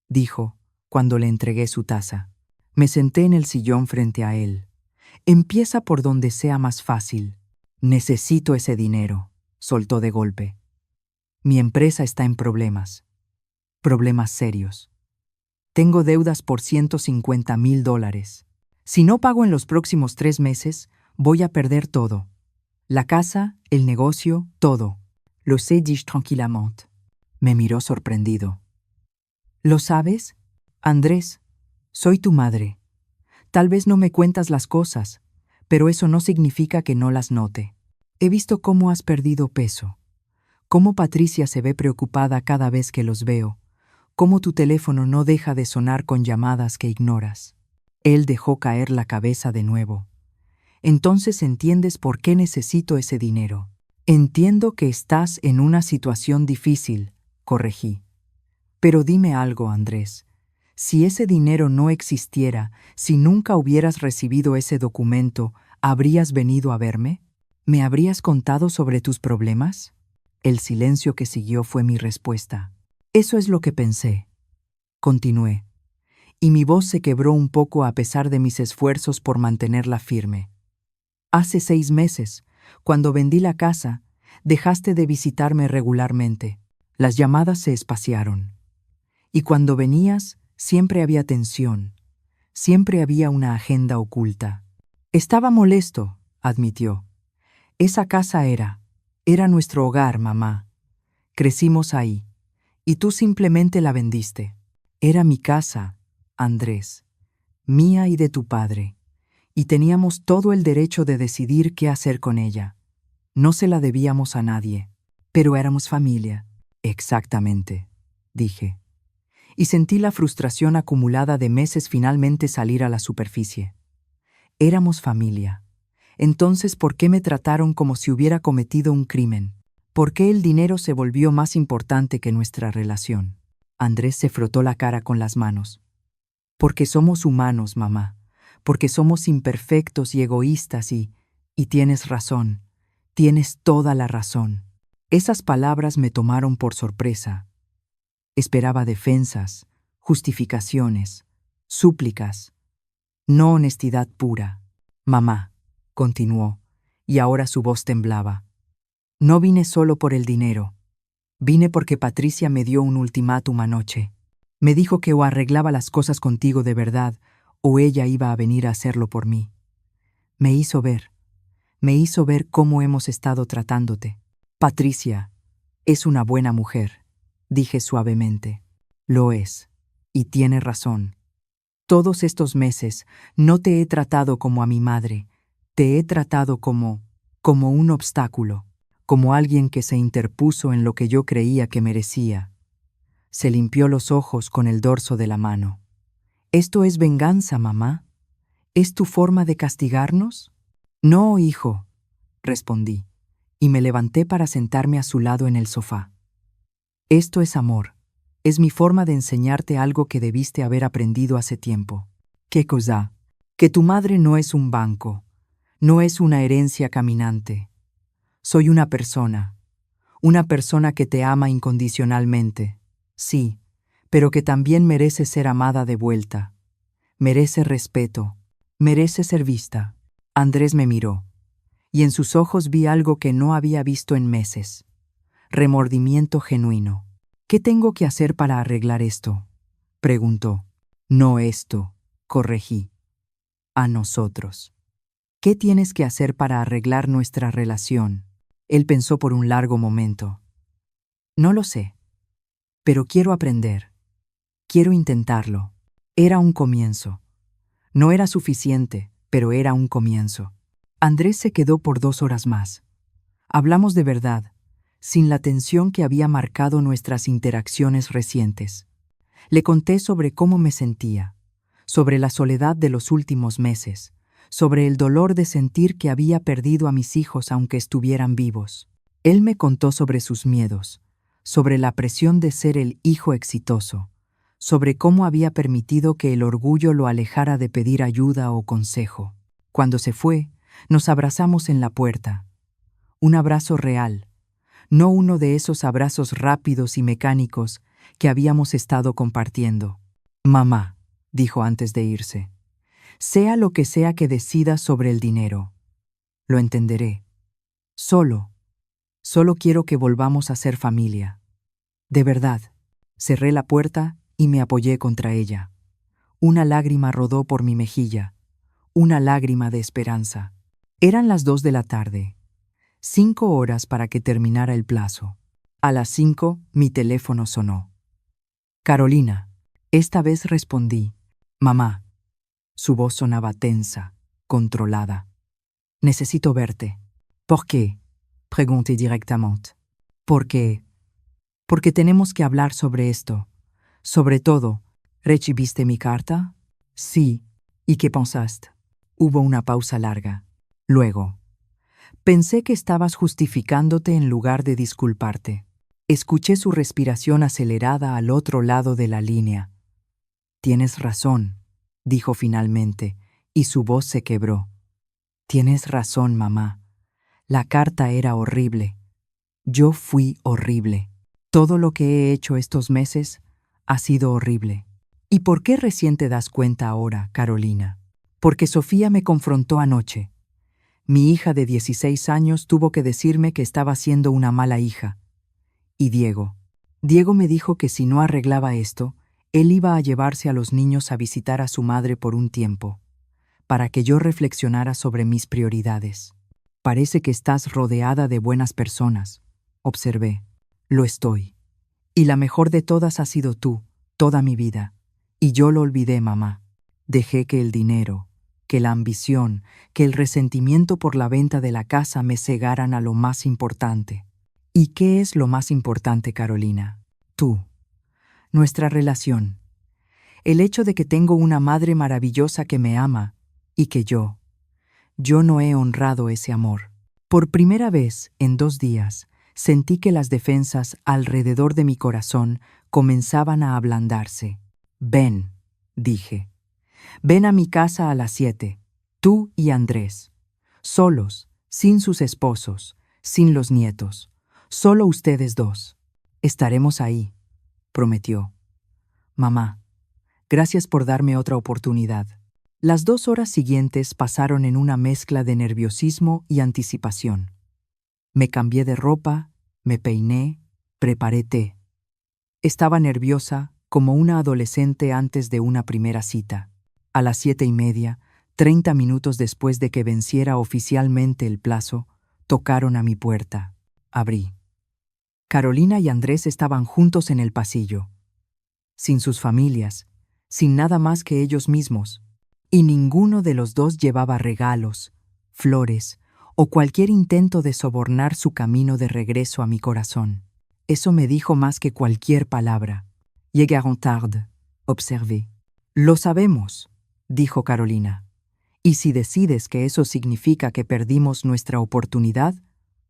dijo, cuando le entregué su taza. Me senté en el sillón frente a él. «Empieza por donde sea más fácil. Necesito ese dinero», soltó de golpe. «Mi empresa está en problemas. Problemas serios. Tengo deudas por $150,000. Si no pago en los próximos 3 meses, voy a perder todo. La casa, el negocio, todo». «Lo sé», dije tranquilamente. Me miró sorprendido. «¿Lo sabes? Andrés, soy tu madre. Tal vez no me cuentas las cosas, pero eso no significa que no las note. He visto cómo has perdido peso, cómo Patricia se ve preocupada cada vez que los veo, cómo tu teléfono no deja de sonar con llamadas que ignoras». Él dejó caer la cabeza de nuevo. «Entonces entiendes por qué necesito ese dinero». «Entiendo que estás en una situación difícil», corregí. «Pero dime algo, Andrés. Si ese dinero no existiera, si nunca hubieras recibido ese documento, ¿habrías venido a verme? ¿Me habrías contado sobre tus problemas?». El silencio que siguió fue mi respuesta. «Eso es lo que pensé», continué, y mi voz se quebró un poco a pesar de mis esfuerzos por mantenerla firme. «Hace 6 meses, cuando vendí la casa, dejaste de visitarme regularmente. Las llamadas se espaciaron. Y cuando venías, siempre había tensión. Siempre había una agenda oculta». «Estaba molesto», admitió. «Esa casa era nuestro hogar, mamá. Crecimos ahí. Y tú simplemente la vendiste». «Era mi casa, Andrés. Mía y de tu padre. Y teníamos todo el derecho de decidir qué hacer con ella. No se la debíamos a nadie. Pero éramos familia». «Exactamente», dije. Y sentí la frustración acumulada de meses finalmente salir a la superficie. Éramos familia. Entonces, ¿por qué me trataron como si hubiera cometido un crimen? ¿Por qué el dinero se volvió más importante que nuestra relación? Andrés se frotó la cara con las manos. «Porque somos humanos, mamá. Porque somos imperfectos y egoístas y tienes razón. Tienes toda la razón». Esas palabras me tomaron por sorpresa. Esperaba defensas, justificaciones, súplicas, no honestidad pura. «Mamá», continuó, y ahora su voz temblaba. «No vine solo por el dinero. Vine porque Patricia me dio un ultimátum anoche. Me dijo que o arreglaba las cosas contigo de verdad, o ella iba a venir a hacerlo por mí. Me hizo ver cómo hemos estado tratándote. Patricia es una buena mujer», dije suavemente. «Lo es, y tiene razón. Todos estos meses no te he tratado como a mi madre, te he tratado como un obstáculo, como alguien que se interpuso en lo que yo creía que merecía». Se limpió los ojos con el dorso de la mano. «¿Esto es venganza, mamá? ¿Es tu forma de castigarnos?». «No, hijo», respondí. y me levanté para sentarme a su lado en el sofá. Esto es amor. Es mi forma de enseñarte algo que debiste haber aprendido hace tiempo. ¿Qué cosa? Que tu madre no es un banco, no es una herencia caminante. Soy una persona que te ama incondicionalmente, sí, pero que también merece ser amada de vuelta. Merece respeto, merece ser vista. Andrés me miró, y en sus ojos vi algo que no había visto en meses. Remordimiento genuino. ¿Qué tengo que hacer para arreglar esto?, preguntó. No esto, corregí. A nosotros. ¿Qué tienes que hacer para arreglar nuestra relación? Él pensó por un largo momento. No lo sé, pero quiero aprender. Quiero intentarlo. Era un comienzo. No era suficiente, pero era un comienzo. Andrés se quedó por 2 horas más. Hablamos de verdad, sin la tensión que había marcado nuestras interacciones recientes. Le conté sobre cómo me sentía, sobre la soledad de los últimos meses, sobre el dolor de sentir que había perdido a mis hijos aunque estuvieran vivos. Él me contó sobre sus miedos, sobre la presión de ser el hijo exitoso, sobre cómo había permitido que el orgullo lo alejara de pedir ayuda o consejo. Cuando se fue, nos abrazamos en la puerta. Un abrazo real, no uno de esos abrazos rápidos y mecánicos que habíamos estado compartiendo. Mamá, dijo antes de irse, sea lo que sea que decidas sobre el dinero, lo entenderé. Solo quiero que volvamos a ser familia. De verdad. Cerré la puerta y me apoyé contra ella. Una lágrima rodó por mi mejilla, una lágrima de esperanza. Eran las 2 de la tarde. 5 horas para que terminara el plazo. A las 5, mi teléfono sonó. Carolina. Esta vez respondí. Mamá. Su voz sonaba tensa, controlada. Necesito verte. ¿Por qué? Pregunté directamente. Porque tenemos que hablar sobre esto. Sobre todo, ¿recibiste mi carta? Sí. ¿Y qué pensaste? Hubo una pausa larga. Luego. Pensé que estabas justificándote en lugar de disculparte. Escuché su respiración acelerada al otro lado de la línea. Tienes razón, dijo finalmente, y su voz se quebró. Tienes razón, mamá. La carta era horrible. Yo fui horrible. Todo lo que he hecho estos meses ha sido horrible. ¿Y por qué recién te das cuenta ahora, Carolina? Porque Sofía me confrontó anoche. Mi hija de 16 años tuvo que decirme que estaba siendo una mala hija. Y Diego me dijo que si no arreglaba esto, él iba a llevarse a los niños a visitar a su madre por un tiempo, para que yo reflexionara sobre mis prioridades. Parece que estás rodeada de buenas personas, observé. Lo estoy. Y la mejor de todas ha sido tú, toda mi vida. Y yo lo olvidé, mamá. Dejé que el dinero, que la ambición, que el resentimiento por la venta de la casa me cegaran a lo más importante. ¿Y qué es lo más importante, Carolina? Tú. Nuestra relación. El hecho de que tengo una madre maravillosa que me ama y que yo no he honrado ese amor. Por primera vez, en 2 días, sentí que las defensas alrededor de mi corazón comenzaban a ablandarse. Ven, dije. Ven a mi casa a las 7, tú y Andrés. Solos, sin sus esposos, sin los nietos. Solo ustedes 2. Estaremos ahí, prometió. Mamá, gracias por darme otra oportunidad. Las 2 horas siguientes pasaron en una mezcla de nerviosismo y anticipación. Me cambié de ropa, me peiné, preparé té. Estaba nerviosa como una adolescente antes de una primera cita. A las 7:30, 30 minutos después de que venciera oficialmente el plazo, tocaron a mi puerta. Abrí. Carolina y Andrés estaban juntos en el pasillo, sin sus familias, sin nada más que ellos mismos, y ninguno de los 2 llevaba regalos, flores o cualquier intento de sobornar su camino de regreso a mi corazón. Eso me dijo más que cualquier palabra. Llegaron tarde, observé. Lo sabemos, dijo Carolina. Y si decides que eso significa que perdimos nuestra oportunidad,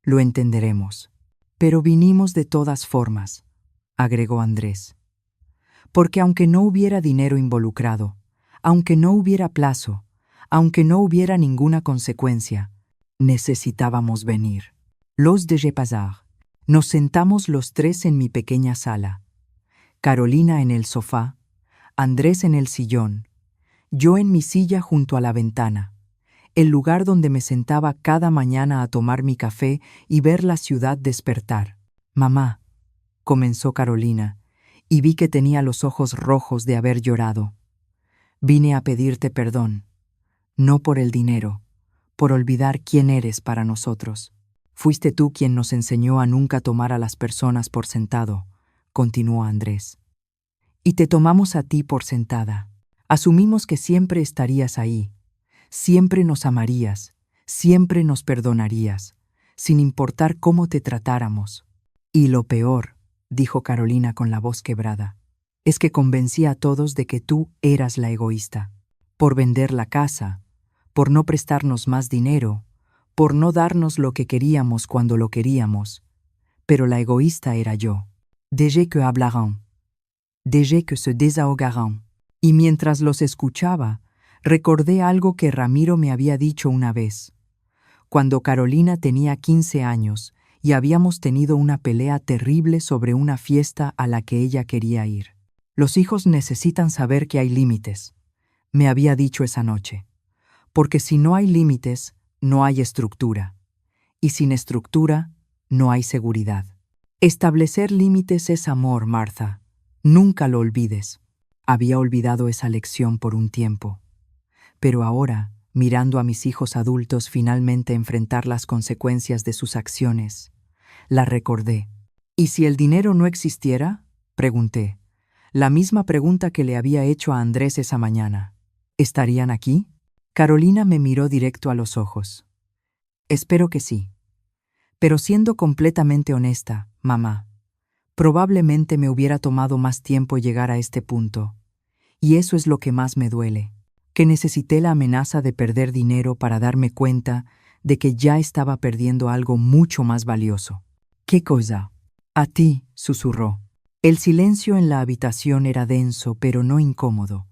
Lo entenderemos. Pero vinimos de todas formas, agregó Andrés. Porque aunque no hubiera dinero involucrado, aunque no hubiera plazo, aunque no hubiera ninguna consecuencia, necesitábamos venir. Los dejé pasar. Nos sentamos los tres en mi pequeña sala. Carolina en el sofá, Andrés en el sillón, yo en mi silla junto a la ventana, el lugar donde me sentaba cada mañana a tomar mi café y ver la ciudad despertar. Mamá, comenzó Carolina, y vi que tenía los ojos rojos de haber llorado. Vine a pedirte perdón, no por el dinero, por olvidar quién eres para nosotros. Fuiste tú quien nos enseñó a nunca tomar a las personas por sentado, continuó Andrés. Y te tomamos a ti por sentada. Asumimos que siempre estarías ahí, siempre nos amarías, siempre nos perdonarías, sin importar cómo te tratáramos. Y lo peor, dijo Carolina con la voz quebrada, es que convencí a todos de que tú eras la egoísta. Por vender la casa, por no prestarnos más dinero, por no darnos lo que queríamos cuando lo queríamos. Pero la egoísta era yo. Dejé que hablaran. Dejé que se desahogaran. Y mientras los escuchaba, recordé algo que Ramiro me había dicho una vez. Cuando Carolina tenía 15 años y habíamos tenido una pelea terrible sobre una fiesta a la que ella quería ir. Los hijos necesitan saber que hay límites, me había dicho esa noche. Porque si no hay límites, no hay estructura. Y sin estructura, no hay seguridad. Establecer límites es amor, Martha. Nunca lo olvides. Había olvidado esa lección por un tiempo. Pero ahora, mirando a mis hijos adultos finalmente enfrentar las consecuencias de sus acciones, la recordé. ¿Y si el dinero no existiera? Pregunté. La misma pregunta que le había hecho a Andrés esa mañana. ¿Estarían aquí? Carolina me miró directo a los ojos. Espero que sí. Pero siendo completamente honesta, mamá, probablemente me hubiera tomado más tiempo llegar a este punto. Y eso es lo que más me duele, que necesité la amenaza de perder dinero para darme cuenta de que ya estaba perdiendo algo mucho más valioso. ¿Qué cosa? A ti, susurró. El silencio en la habitación era denso, pero no incómodo.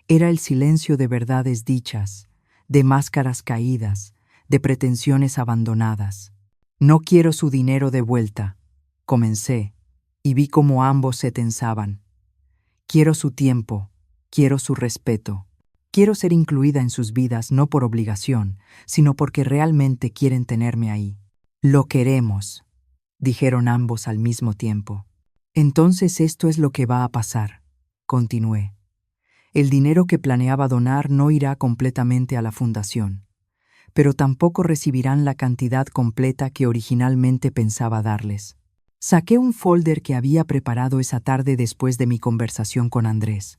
Era el silencio de verdades dichas, de máscaras caídas, de pretensiones abandonadas. No quiero su dinero de vuelta, comencé, y vi cómo ambos se tensaban. Quiero su tiempo, quiero su respeto. Quiero ser incluida en sus vidas no por obligación, sino porque realmente quieren tenerme ahí. Lo queremos, dijeron ambos al mismo tiempo. Entonces esto es lo que va a pasar, continué. El dinero que planeaba donar no irá completamente a la fundación, pero tampoco recibirán la cantidad completa que originalmente pensaba darles. Saqué un folder que había preparado esa tarde después de mi conversación con Andrés.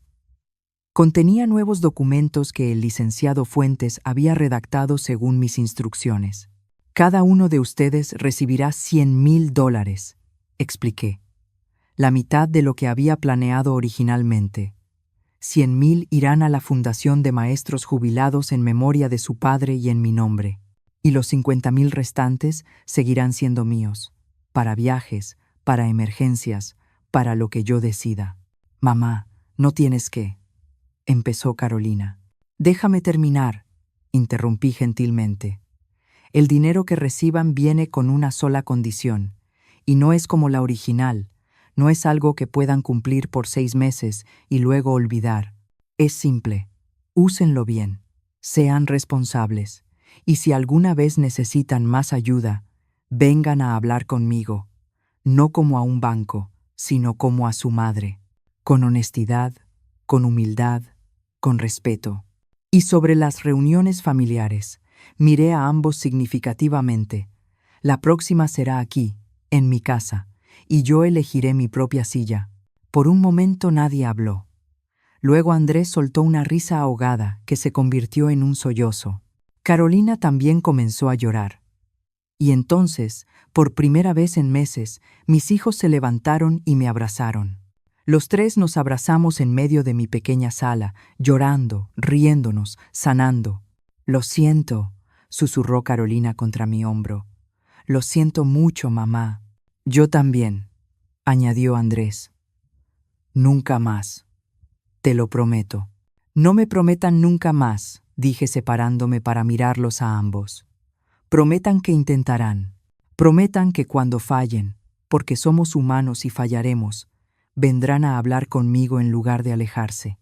Contenía nuevos documentos que el licenciado Fuentes había redactado según mis instrucciones. Cada uno de ustedes recibirá $100,000, expliqué. La mitad de lo que había planeado originalmente. 100,000 irán a la Fundación de Maestros Jubilados en memoria de su padre y en mi nombre. Y los 50,000 restantes seguirán siendo míos. Para viajes, para emergencias, para lo que yo decida. Mamá, no tienes que... empezó Carolina. Déjame terminar, interrumpí gentilmente. El dinero que reciban viene con una sola condición, y no es como la original, no es algo que puedan cumplir por 6 meses y luego olvidar. Es simple, úsenlo bien, sean responsables, y si alguna vez necesitan más ayuda, vengan a hablar conmigo, no como a un banco, sino como a su madre, con honestidad, con humildad, con respeto. Y sobre las reuniones familiares, miré a ambos significativamente. La próxima será aquí, en mi casa, y yo elegiré mi propia silla. Por un momento nadie habló. Luego Andrés soltó una risa ahogada que se convirtió en un sollozo. Carolina también comenzó a llorar. Y entonces, por primera vez en meses, mis hijos se levantaron y me abrazaron. Los tres nos abrazamos en medio de mi pequeña sala, llorando, riéndonos, sanando. Lo siento, susurró Carolina contra mi hombro. Lo siento mucho, mamá. Yo también, añadió Andrés. Nunca más. Te lo prometo. No me prometan nunca más, dije separándome para mirarlos a ambos. Prometan que intentarán. Prometan que cuando fallen, porque somos humanos y fallaremos, vendrán a hablar conmigo en lugar de alejarse.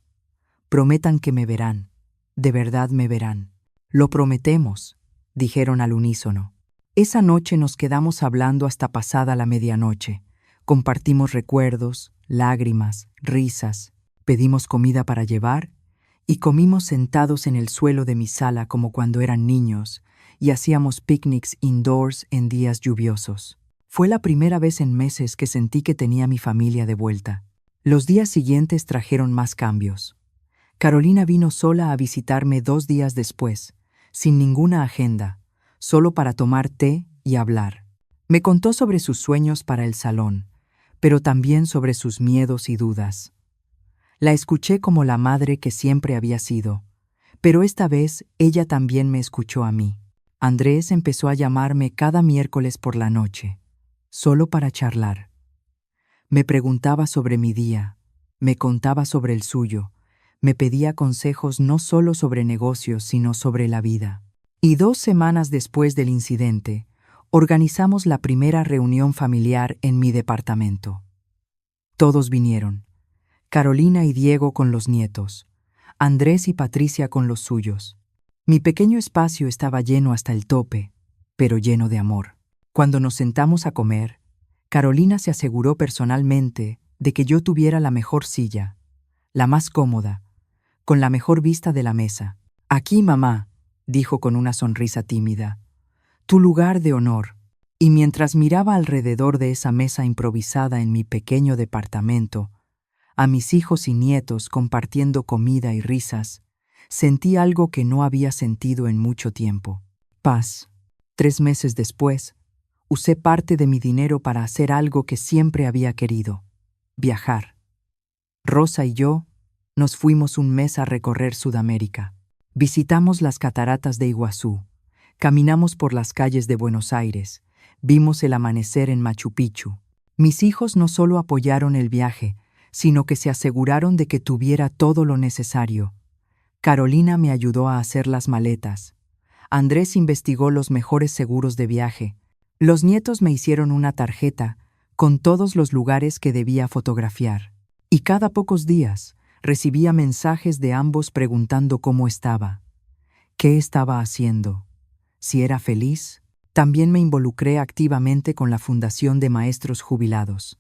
Prometan que me verán. De verdad me verán. Lo prometemos, dijeron al unísono. Esa noche nos quedamos hablando hasta pasada la medianoche. Compartimos recuerdos, lágrimas, risas. Pedimos comida para llevar y comimos sentados en el suelo de mi sala como cuando eran niños y hacíamos picnics indoors en días lluviosos. Fue la primera vez en meses que sentí que tenía mi familia de vuelta. Los días siguientes trajeron más cambios. Carolina vino sola a visitarme 2 días después, sin ninguna agenda, solo para tomar té y hablar. Me contó sobre sus sueños para el salón, pero también sobre sus miedos y dudas. La escuché como la madre que siempre había sido, pero esta vez ella también me escuchó a mí. Andrés empezó a llamarme cada miércoles por la noche, solo para charlar. Me preguntaba sobre mi día, me contaba sobre el suyo, me pedía consejos no solo sobre negocios, sino sobre la vida. Y 2 semanas después del incidente, organizamos la primera reunión familiar en mi departamento. Todos vinieron. Carolina y Diego con los nietos, Andrés y Patricia con los suyos. Mi pequeño espacio estaba lleno hasta el tope, pero lleno de amor. Cuando nos sentamos a comer, Carolina se aseguró personalmente de que yo tuviera la mejor silla, la más cómoda, con la mejor vista de la mesa. Aquí, mamá, dijo con una sonrisa tímida, tu lugar de honor. Y mientras miraba alrededor de esa mesa improvisada en mi pequeño departamento, a mis hijos y nietos compartiendo comida y risas, sentí algo que no había sentido en mucho tiempo. Paz. 3 meses después, usé parte de mi dinero para hacer algo que siempre había querido: viajar. Rosa y yo nos fuimos un mes a recorrer Sudamérica. Visitamos las cataratas de Iguazú, caminamos por las calles de Buenos Aires, vimos el amanecer en Machu Picchu. Mis hijos no solo apoyaron el viaje, sino que se aseguraron de que tuviera todo lo necesario. Carolina me ayudó a hacer las maletas. Andrés investigó los mejores seguros de viaje. Los nietos me hicieron una tarjeta con todos los lugares que debía fotografiar. Y cada pocos días recibía mensajes de ambos preguntando cómo estaba, qué estaba haciendo, si era feliz. También me involucré activamente con la Fundación de Maestros Jubilados.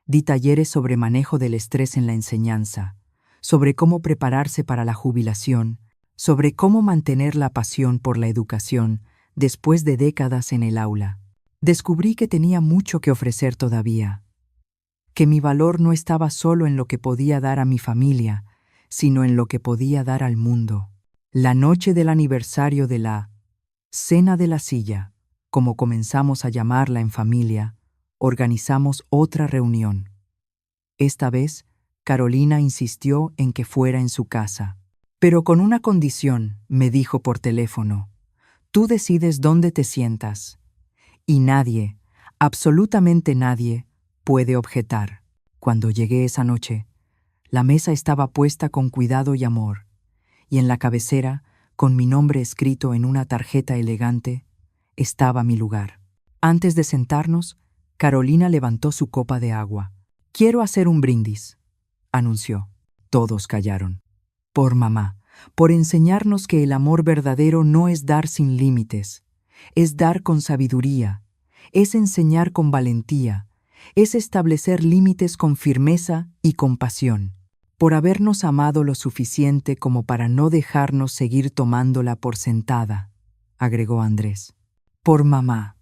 Di talleres sobre manejo del estrés en la enseñanza, sobre cómo prepararse para la jubilación, sobre cómo mantener la pasión por la educación después de décadas en el aula. Descubrí que tenía mucho que ofrecer todavía, que mi valor no estaba solo en lo que podía dar a mi familia, sino en lo que podía dar al mundo. La noche del aniversario de la Cena de la Silla, como comenzamos a llamarla en familia, organizamos otra reunión. Esta vez, Carolina insistió en que fuera en su casa, pero con una condición, me dijo por teléfono: tú decides dónde te sientas, y nadie, absolutamente nadie, puede objetar. Cuando llegué esa noche, la mesa estaba puesta con cuidado y amor, y en la cabecera, con mi nombre escrito en una tarjeta elegante, estaba mi lugar. Antes de sentarnos, Carolina levantó su copa de agua. Quiero hacer un brindis, anunció. Todos callaron. Por mamá, por enseñarnos que el amor verdadero no es dar sin límites, es dar con sabiduría, es enseñar con valentía, es establecer límites con firmeza y compasión. Por habernos amado lo suficiente como para no dejarnos seguir tomándola por sentada, agregó Andrés. Por mamá,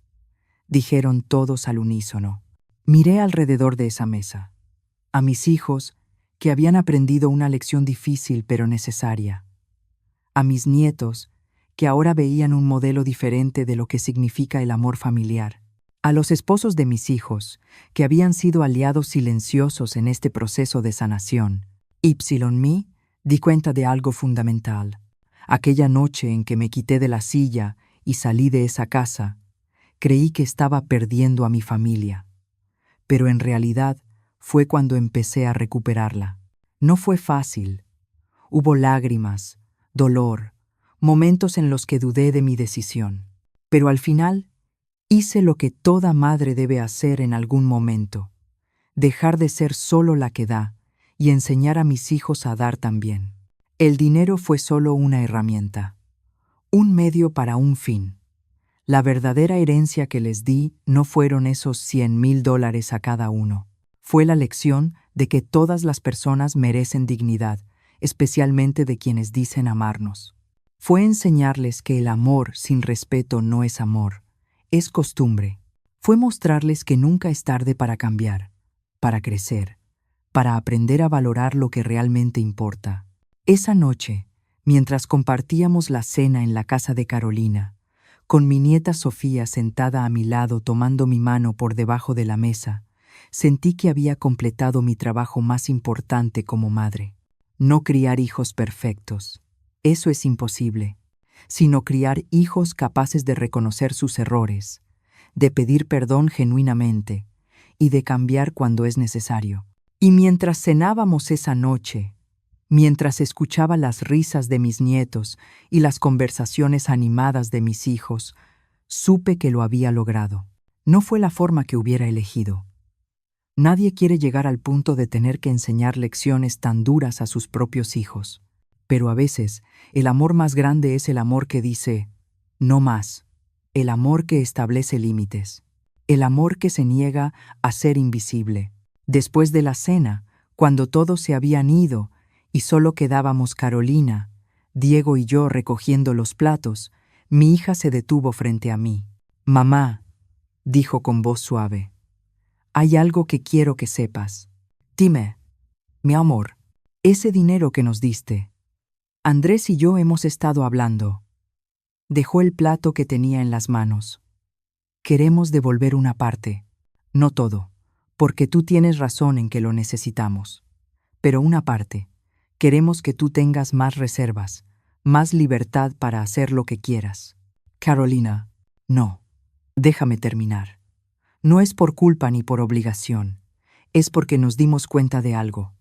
dijeron todos al unísono. Miré alrededor de esa mesa, a mis hijos que habían aprendido una lección difícil pero necesaria, a mis nietos que ahora veían un modelo diferente de lo que significa el amor familiar, a los esposos de mis hijos que habían sido aliados silenciosos en este proceso de sanación. Me di cuenta de algo fundamental. Aquella noche en que me quité de la silla y salí de esa casa, Creí que estaba perdiendo a mi familia, pero en realidad fue cuando empecé a recuperarla. No fue fácil. Hubo lágrimas, dolor, momentos en los que dudé de mi decisión. Pero al final, hice lo que toda madre debe hacer en algún momento: dejar de ser solo la que da y enseñar a mis hijos a dar también. El dinero fue solo una herramienta, un medio para un fin. La verdadera herencia que les di no fueron esos $100,000 a cada uno. Fue la lección de que todas las personas merecen dignidad, especialmente de quienes dicen amarnos. Fue enseñarles que el amor sin respeto no es amor, es costumbre. Fue mostrarles que nunca es tarde para cambiar, para crecer, para aprender a valorar lo que realmente importa. Esa noche, mientras compartíamos la cena en la casa de Carolina, con mi nieta Sofía sentada a mi lado tomando mi mano por debajo de la mesa, sentí que había completado mi trabajo más importante como madre. No criar hijos perfectos, eso es imposible, sino criar hijos capaces de reconocer sus errores, de pedir perdón genuinamente y de cambiar cuando es necesario. Y mientras cenábamos esa noche, mientras escuchaba las risas de mis nietos y las conversaciones animadas de mis hijos, supe que lo había logrado. No fue la forma que hubiera elegido. Nadie quiere llegar al punto de tener que enseñar lecciones tan duras a sus propios hijos. Pero a veces, el amor más grande es el amor que dice, no más. El amor que establece límites. El amor que se niega a ser invisible. Después de la cena, cuando todos se habían ido y solo quedábamos Carolina, Diego y yo recogiendo los platos, mi hija se detuvo frente a mí. «Mamá», dijo con voz suave, «hay algo que quiero que sepas. Dime, mi amor, ese dinero que nos diste. Andrés y yo hemos estado hablando». Dejó el plato que tenía en las manos. «Queremos devolver una parte, no todo, porque tú tienes razón en que lo necesitamos. Pero una parte. Queremos que tú tengas más reservas, más libertad para hacer lo que quieras». «Carolina, no. Déjame terminar. No es por culpa ni por obligación. Es porque nos dimos cuenta de algo.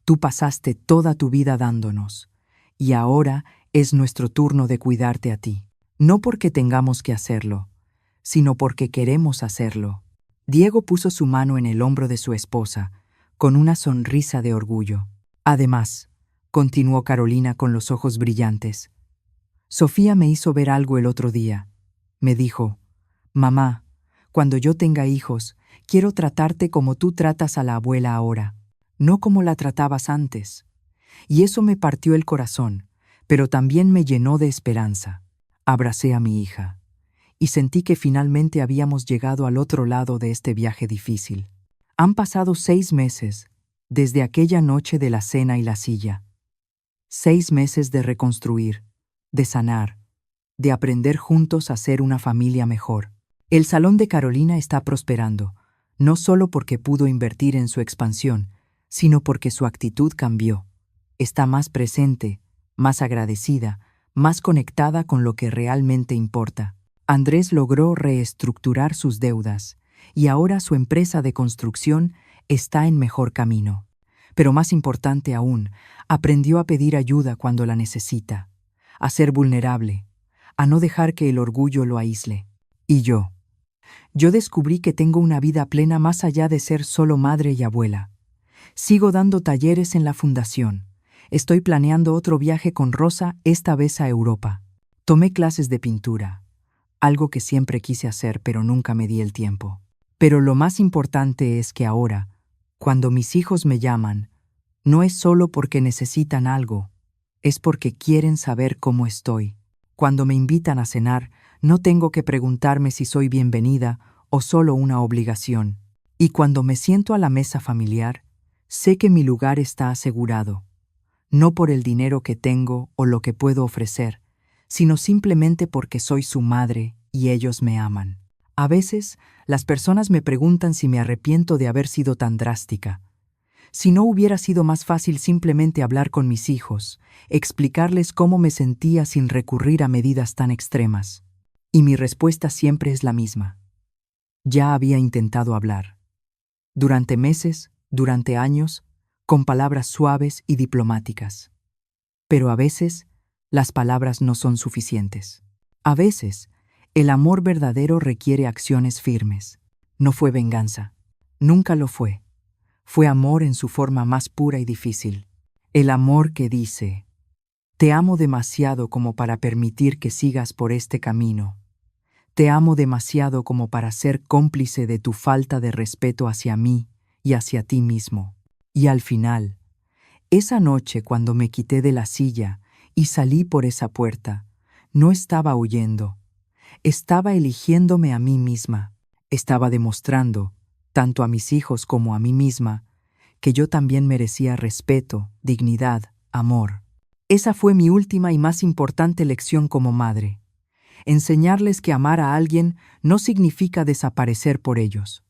Tú pasaste toda tu vida dándonos, y ahora es nuestro turno de cuidarte a ti. No porque tengamos que hacerlo, sino porque queremos hacerlo». Diego puso su mano en el hombro de su esposa, con una sonrisa de orgullo. «Además», continuó Carolina con los ojos brillantes, «Sofía me hizo ver algo el otro día. Me dijo, mamá, cuando yo tenga hijos, quiero tratarte como tú tratas a la abuela ahora, no como la tratabas antes». Y eso me partió el corazón, pero también me llenó de esperanza. Abracé a mi hija y sentí que finalmente habíamos llegado al otro lado de este viaje difícil. Han pasado 6 meses desde aquella noche de la cena y la silla. 6 meses de reconstruir, de sanar, de aprender juntos a ser una familia mejor. El salón de Carolina está prosperando, no solo porque pudo invertir en su expansión, sino porque su actitud cambió. Está más presente, más agradecida, más conectada con lo que realmente importa. Andrés logró reestructurar sus deudas y ahora su empresa de construcción está en mejor camino. Pero más importante aún, aprendió a pedir ayuda cuando la necesita, a ser vulnerable, a no dejar que el orgullo lo aísle. Y yo descubrí que tengo una vida plena más allá de ser solo madre y abuela. Sigo dando talleres en la fundación. Estoy planeando otro viaje con Rosa, esta vez a Europa. Tomé clases de pintura, algo que siempre quise hacer pero nunca me di el tiempo. Pero lo más importante es que ahora, cuando mis hijos me llaman, no es solo porque necesitan algo, es porque quieren saber cómo estoy. Cuando me invitan a cenar, no tengo que preguntarme si soy bienvenida o solo una obligación. Y cuando me siento a la mesa familiar, sé que mi lugar está asegurado, no por el dinero que tengo o lo que puedo ofrecer, sino simplemente porque soy su madre y ellos me aman. A veces, las personas me preguntan si me arrepiento de haber sido tan drástica. Si no hubiera sido más fácil simplemente hablar con mis hijos, explicarles cómo me sentía sin recurrir a medidas tan extremas. Y mi respuesta siempre es la misma. Ya había intentado hablar. Durante meses, durante años, con palabras suaves y diplomáticas. Pero a veces, las palabras no son suficientes. A veces, el amor verdadero requiere acciones firmes. No fue venganza. Nunca lo fue. Fue amor en su forma más pura y difícil. El amor que dice: te amo demasiado como para permitir que sigas por este camino. Te amo demasiado como para ser cómplice de tu falta de respeto hacia mí y hacia ti mismo. Y al final, esa noche cuando me quité de la silla y salí por esa puerta, no estaba huyendo. Estaba eligiéndome a mí misma. Estaba demostrando, tanto a mis hijos como a mí misma, que yo también merecía respeto, dignidad, amor. Esa fue mi última y más importante lección como madre. Enseñarles que amar a alguien no significa desaparecer por ellos.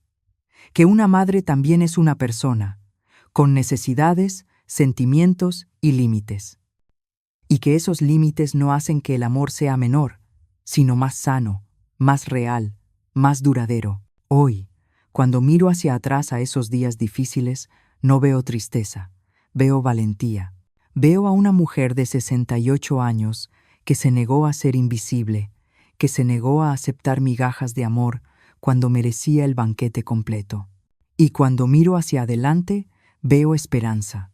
Que una madre también es una persona, con necesidades, sentimientos y límites. Y que esos límites no hacen que el amor sea menor, sino más sano, más real, más duradero. Hoy, cuando miro hacia atrás a esos días difíciles, no veo tristeza, veo valentía. Veo a una mujer de 68 años que se negó a ser invisible, que se negó a aceptar migajas de amor cuando merecía el banquete completo. Y cuando miro hacia adelante, veo esperanza.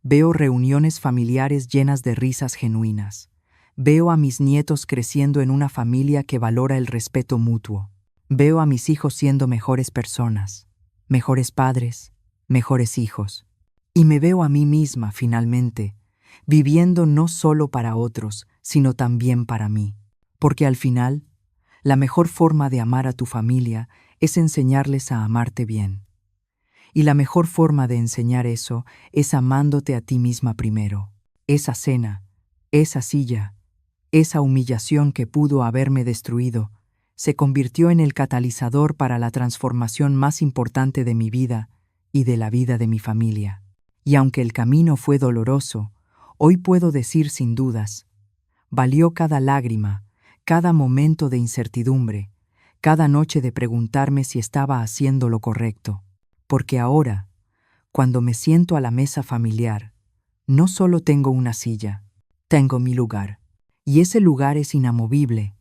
Veo reuniones familiares llenas de risas genuinas. Veo a mis nietos creciendo en una familia que valora el respeto mutuo. Veo a mis hijos siendo mejores personas, mejores padres, mejores hijos. Y me veo a mí misma, finalmente, viviendo no solo para otros, sino también para mí. Porque al final, la mejor forma de amar a tu familia es enseñarles a amarte bien. Y la mejor forma de enseñar eso es amándote a ti misma primero. Esa cena, esa silla, esa humillación que pudo haberme destruido, se convirtió en el catalizador para la transformación más importante de mi vida y de la vida de mi familia. Y aunque el camino fue doloroso, hoy puedo decir sin dudas, valió cada lágrima, cada momento de incertidumbre, cada noche de preguntarme si estaba haciendo lo correcto. Porque ahora, cuando me siento a la mesa familiar, no solo tengo una silla, tengo mi lugar. Y ese lugar es inamovible,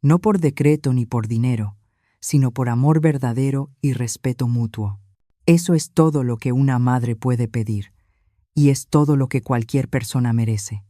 no por decreto ni por dinero, sino por amor verdadero y respeto mutuo. Eso es todo lo que una madre puede pedir, y es todo lo que cualquier persona merece.